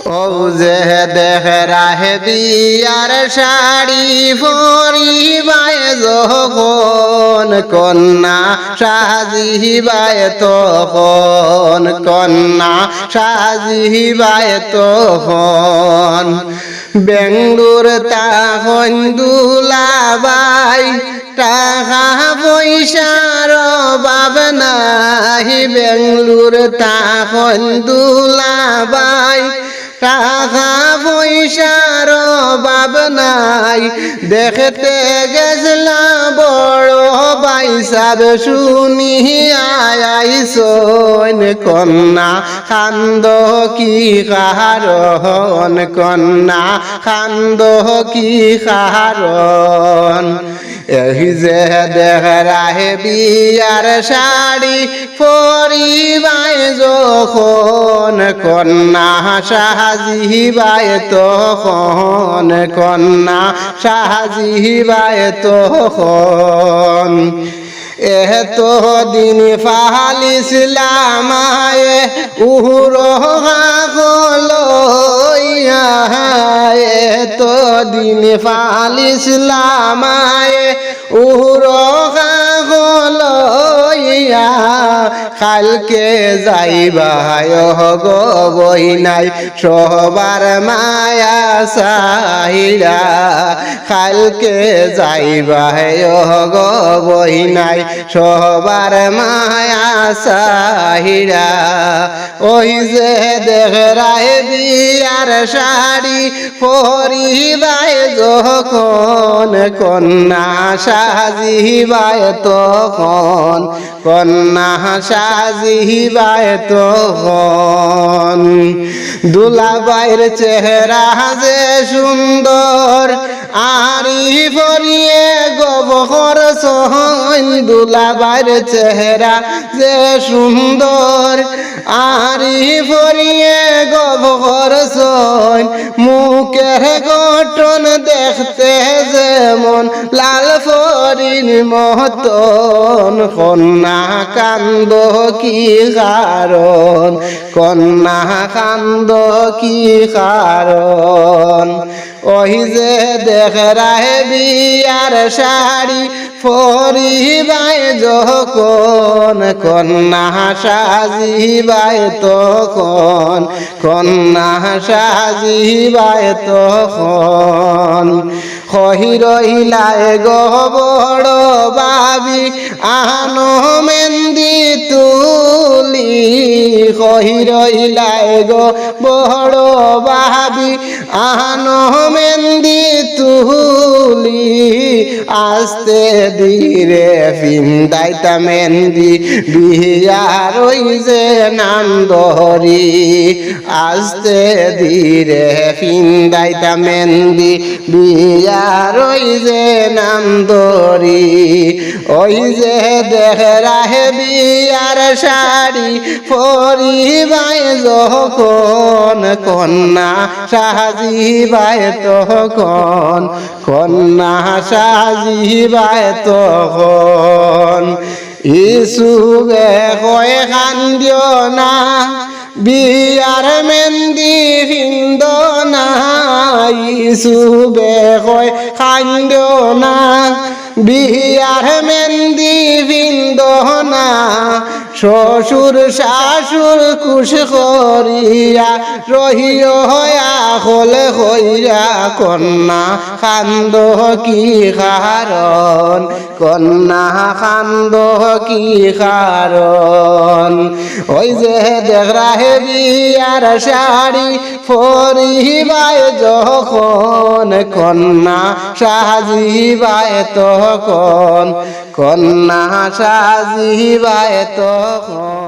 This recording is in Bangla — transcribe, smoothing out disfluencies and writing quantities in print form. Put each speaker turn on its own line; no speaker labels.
ও যে দেখ রাহে বিয়ার শাড়ি পরিবায় যখন কন্যা সাজিবায় তখন কন্যা সাজিবায় তখন বেঙ্গুর তখন দুলাবাই টাকা পয়সার অভাব নাই বেঙ্গুর তখন দুলাবাই টাকা পয়সার অভাব নাই দেখতে গেছলাম বড় ভাই সাব শুনি আইসন কন্যা কান্দ কি কারণ কন্যা কান্দ কি কারণ এই যে দেখ রাহে বিয়ার শাড়ি পরিবায় যখন কন্যা সাজিবায় তখন কন্যা সাজিবায় তখন এত দিন ফালিছিলাম উহুর এত দিন ফালিছিলাম উহুর কালকে যাইবা গো বইনাই সবার মায়া সাহিরা কালকে যাইবা গো বইনাই সবার মায়া সাহিরা ওই যে দেখ রায় বিয়ার শাড়ি পরিবায় যখন কন্যা সাজিবায় তখন কন্যা সাজিবায় তখন দুলাবাইর চেহারা যে সুন্দর আরি ফরিয়ে গবর সহন দুলাবাইর চেহারা যে সুন্দর আরি ফরিয়ে গবর সহন মুখের গঠন দেখতে যেমন লাল ফরির মতন কন্যা কান্দ কি কারণ কন্যা কান্দ কি কারণ ওই যে দেখ রাহে বিয়ার শাড়ি পরিবায় যখন কন্যা সাজিবায় তখন কন্যা সাজিবায় তখন রহিলায় গো বড় বাবি আনো মেন্দি তুলি রহিলায় গো বড় বাবি আনো মেন্দি তুলি আস্তে ধীরে ফিন্দাইতা মেন্দি বিয়ার ওই যে নাম ধরি আস্তে ধীরে ফিন্দাইতা মেন্দি বিয়ার ওই যে নাম ধরি ওই যে দেখ রাহে বিয়ার শাড়ি পরিবায় যখন কন্যা সাজিবায় তখন কন্যা সাজিবায় তখন ইসুবে কয় কান্দিও না বিয়ার মেন্দি হিন্দ না ইসুবে কয় কান্দিও না বিয়ার মেন্দি হিন্দ না শ্বশুর শাশুর কুশ করিয়া রহিও হয়া হলে হইয়া কন্যা কান্দ কি কারণ কন্যা কান্দ কি কারণ ওই যে দেখ রাহে বিয়ার শাড়ি পরিবায় যখন কন্যা সাজিবায় তখন কন্যা সাজিবায় তখন